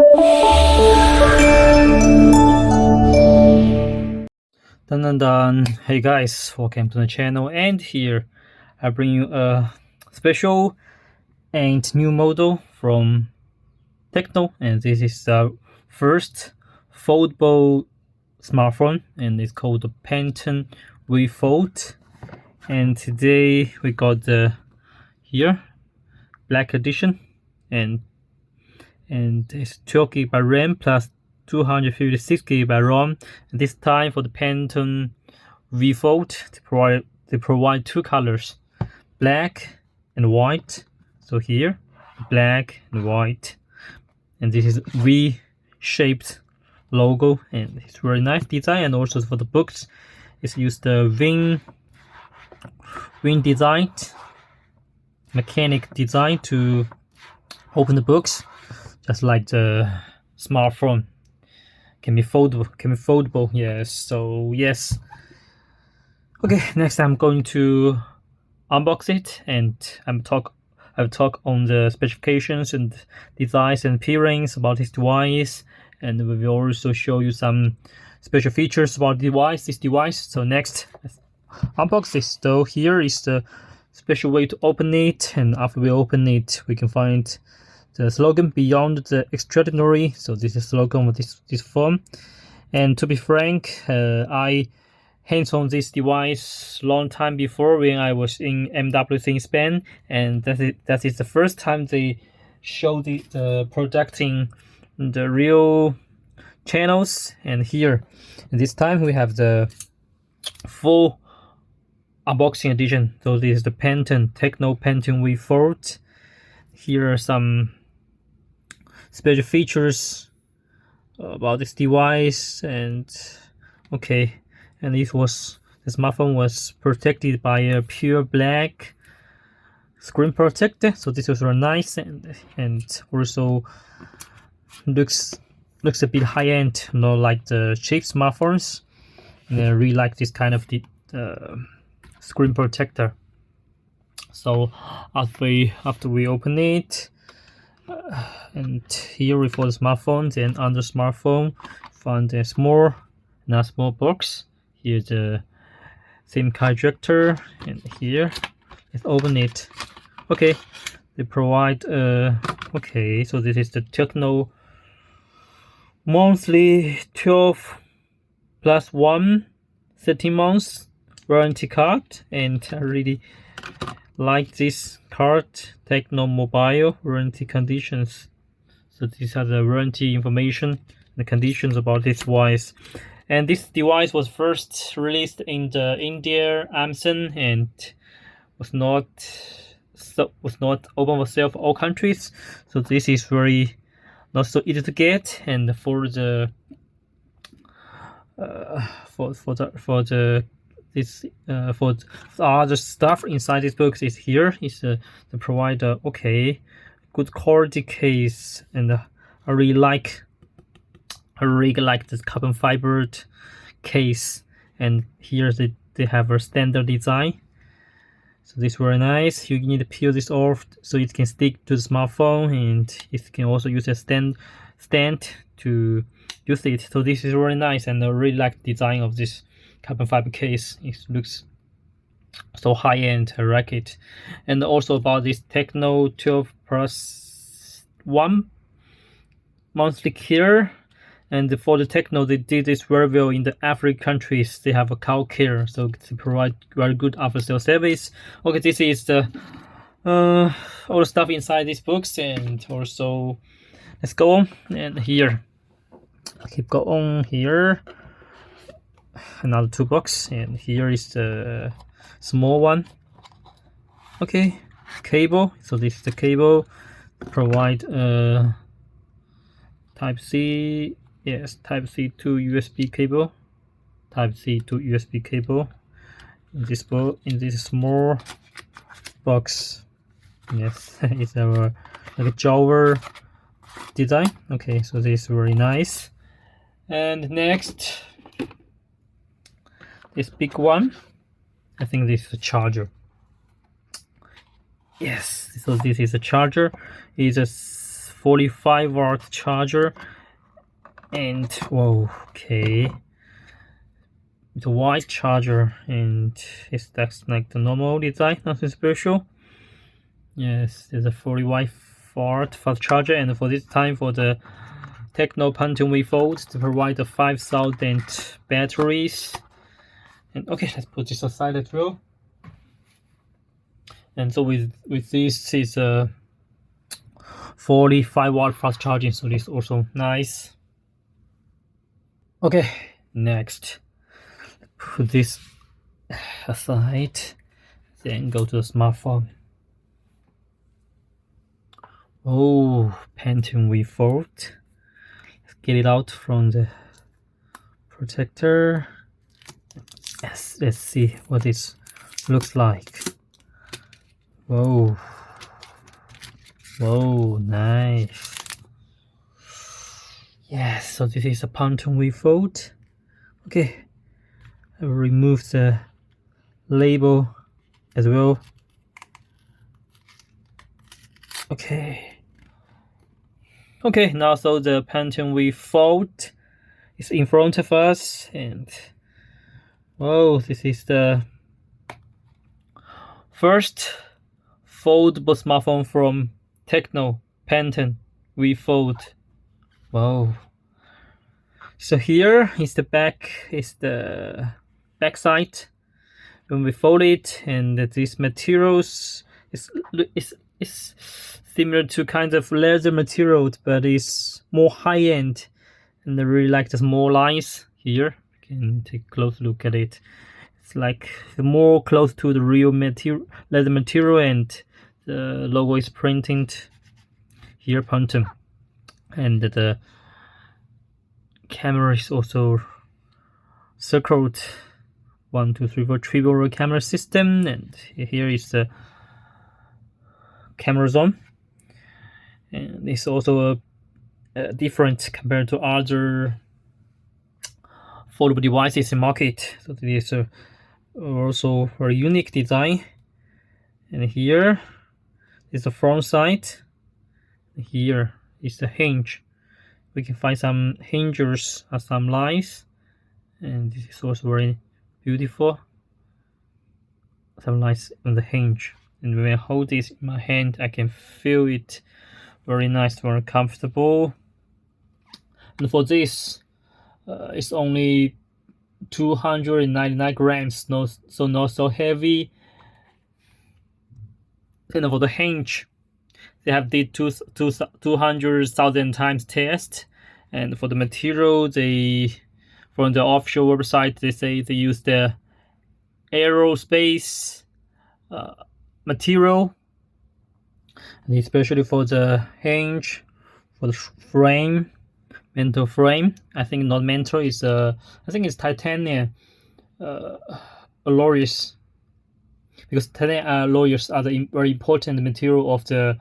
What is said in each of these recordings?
Dun dun dun. Hey guys, welcome to the channel, and here I bring you a special and new model from Tecno, and this is the first foldable smartphone, and it's called the Vivo X Fold. And today we got the here black edition, and it's 12GB RAM plus 256GB ROM. And this time for the Vivo X Fold, they provide two colors, black and white. So here, black and white, and this is V-shaped logo, and it's very nice design. And also for the books, it's used the wing design, mechanic design to open the books, just like the smartphone. Can be foldable. Yes. So yes. Okay. Next, I'm going to unbox it, and I'll talk on the specifications and designs and appearance about this device, and we will also show you some special features about this device. So next, let's unbox this. So here is the special way to open it, and after we open it, we can find the slogan "Beyond the Extraordinary." So this is the slogan of this phone. And to be frank, I hands-on this device long time before when I was in MWC in Spain, and that is the first time they show the product in the real channels. And here, this time we have the full unboxing edition. So this is the Tecno Vivo X Fold. Here are some special features about this device, and okay, and the smartphone was protected by a pure black screen protector. So this was very nice, and also looks a bit high end, not like the cheap smartphones. And I really like this kind of screen protector. So after we open it, and here we for the smartphone, then under smartphone find a small box. Here's the SIM card ejector, and here let's open it. Okay, they provide okay, so this is the Tecno monthly 12+1 13 months warranty card, and I really like this card. Tecno mobile warranty conditions. So these are the warranty information, the conditions about this device. And this device was first released in the India, Amazon, and was not open for sale for all countries. So this is very not so easy to get. And for the for other stuff inside this box is here is the provider. Okay, good quality case, and I really like this carbon fiber case. And here they have a standard design, so this is very nice. You need to peel this off so it can stick to the smartphone, and it can also use a stand to use it. So this is very nice, and I really like the design of this carbon fiber case. It looks so high end. I like it. And also about this Tecno 12+1 monthly care, and for the Tecno, they did this very well in the African countries. They have a cow care, so they provide very good after sale service. Okay, this is the all the stuff inside these books, and also let's go on. And here, keep going here. Another two box, and here is the small one. Okay, cable. So this is the cable. Provide Type C, yes, Type C to USB cable. Type C to USB cable. In this small box. Yes, it's our like a Java design. Okay, so this is very nice. And next, this big one, I think this is a charger. Yes, so this is a charger. It's a 45-watt charger, and whoa, okay, the white charger, and that's like the normal design, nothing special. Yes, there's a 40-watt fast charger, and for this time for the Tecno Phantom V Fold to provide the 5000 batteries. And okay, let's put this aside as well. And so with this is a 45-watt fast charging, so this is also nice. Okay, next, put this aside, then go to the smartphone. Oh, Phantom V Fold. Let's get it out from the protector. Yes, let's see what this looks like. Whoa, whoa, nice. Yes, so this is a Phantom V Fold. Okay, I will remove the label as well. Okay, now so the Phantom V Fold is in front of us, and whoa, this is the first foldable smartphone from Tecno, Phantom V Fold. Wow. So here is the back side when we fold it, and these materials is similar to kind of leather material, but it's more high-end, and I really like the small lines here. You can take a close look at it. It's like more close to the real leather material, and the logo is printed here, Phantom, and the camera is also circled 1, 2, 3, 4 triple camera system, and here is the camera zone, and it's also different compared to other foldable devices in market. So this is also a unique design. And here is the front side. Here is the hinge. We can find some hinges and some lines, and this is also very beautiful. Some lines on the hinge, and when I hold this in my hand, I can feel it very nice, very comfortable. And for this, it's only 299 grams, so not so heavy. And for the hinge, they have did 200,000 times test, and for the material, from the official website, they say they use the aerospace material, and especially for the hinge, for the frame, mental frame. I think not mental, is I think it's titanium alloys, because titanium alloys are the very important material of the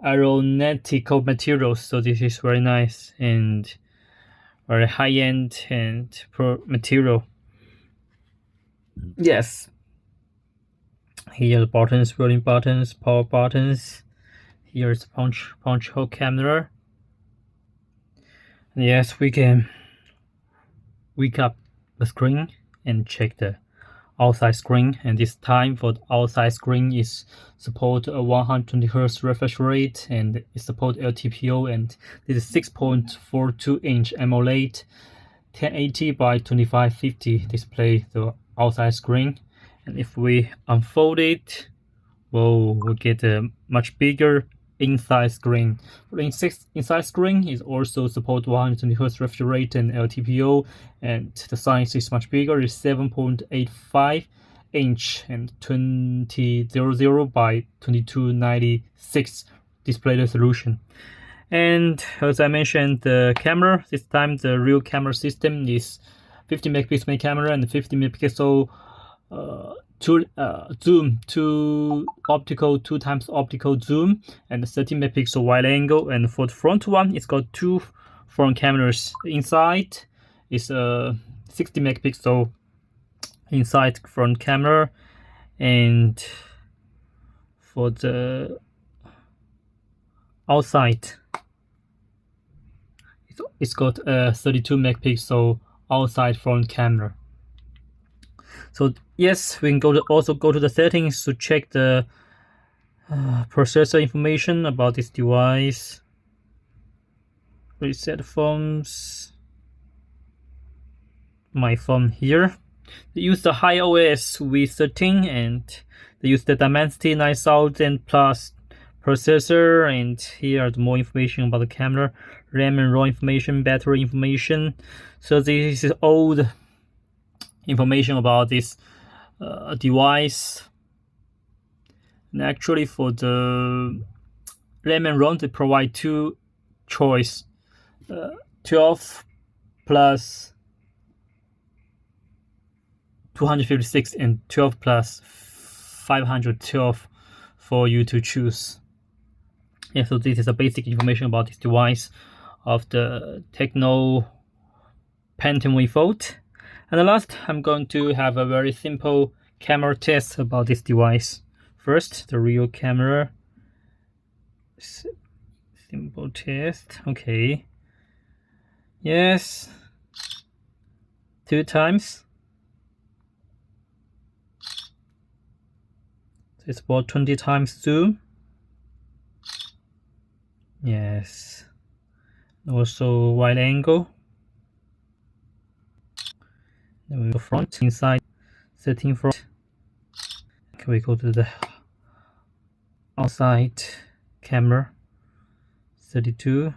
aeronautical materials. So this is very nice and very high-end and pro material. Yes, here the buttons, volume buttons, power buttons. Here is the punch hole camera. And yes, we can wake up the screen and check the outside screen, and this time for the outside screen is support a 120 Hz refresh rate, and it support LTPO, and this is 6.42 inch AMOLED 1080 by 2550 display, the outside screen. And if we unfold it, whoa, we get a much bigger inside screen. For inside screen is also support 120 Hz refresh rate and LTPO, and the size is much bigger. It's 7.85 inch and 2000 by 2296 display resolution. And as I mentioned, the camera, this time the real camera system is 50 megapixel main camera and 50 megapixel zoom to optical, 2 times optical zoom, and 30 megapixel wide angle. And for the front one, it's got 2 front cameras. Inside is a 60 megapixel inside front camera, and for the outside It's got a 32 megapixel outside front camera. So yes, we can also go to the settings to check the processor information about this device. Reset phones. My phone here. They use the high OS V13 and they use the Dimensity 9000 plus processor, and here are the more information about the camera, RAM and ROM information, battery information. So this is all the information about this device. And actually for the RAM and ROM, they provide two choice, 12 plus 256 and 12 plus 512 for you to choose. Yeah, so this is the basic information about this device of the Tecno Vivo X Fold. And the last, I'm going to have a very simple camera test about this device. First, the real camera. Simple test. Okay. Yes. 2 times. It's about 20 times zoom. Yes. Also wide angle. Then we go front, inside, setting front. Can we go to the outside camera? 32.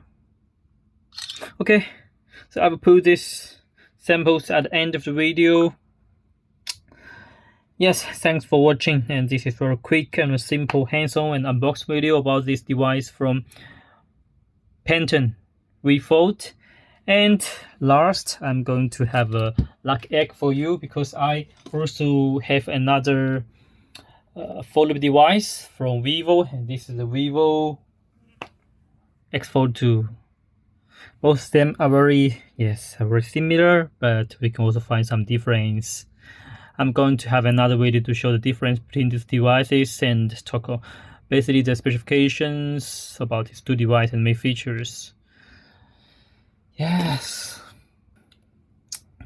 Okay, so I will put this samples at the end of the video. Yes, thanks for watching, and this is for a quick and a simple hands-on and unbox video about this device from Vivo X Fold. And last, I'm going to have a lucky egg for you, because I also have another foldable device from Vivo, and this is the Vivo X Fold 2. Both of them are very similar, but we can also find some difference. I'm going to have another video to show the difference between these devices and talk about basically the specifications about these two devices and main features. Yes,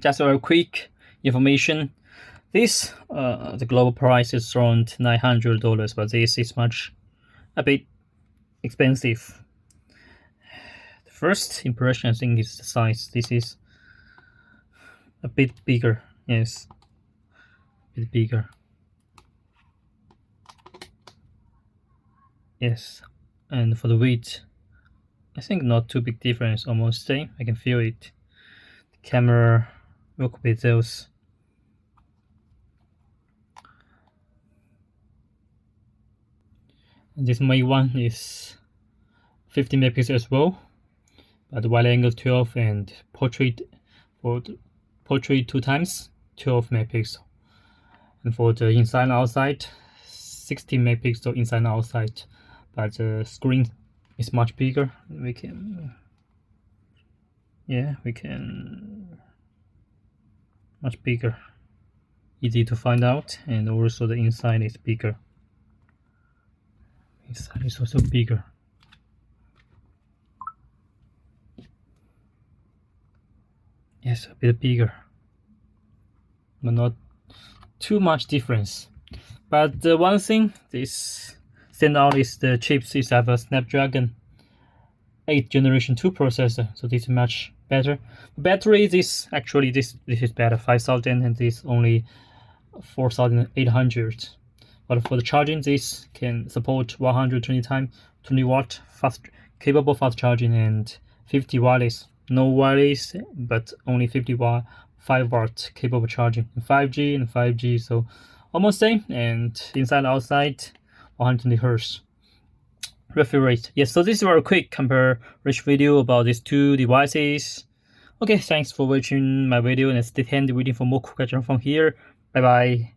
just a very quick information. This the global price is around $900, but this is a bit expensive. The first impression, I think, is the size. This is a bit bigger. Yes, a bit bigger. Yes, and for the weight, I think not too big difference, almost same. I can feel it. The camera work with those. And this main one is 50 megapixels as well, but wide angle 12 and portrait 2 times 12 megapixel. And for the inside and outside, 16 megapixel inside and outside, but the screen is much bigger. We can much bigger, easy to find out, and also the inside is bigger. Inside is also bigger. Yes, a bit bigger, but not too much difference. But the one thing this stand out is the chips is have a Snapdragon 8 generation 2 processor, so this is much better. Battery, this is better, 5000, and this only 4800. But for the charging, this can support 120 watt capable fast charging and 50 wireless. No wireless, but only 5 watt capable charging. 5G and 5G, so almost same. And inside outside, 120 Hz refresh rate. Yes, so this is a very quick comparison video about these two devices. Okay, thanks for watching my video, and stay tuned waiting for more cool gadgets from here. Bye bye.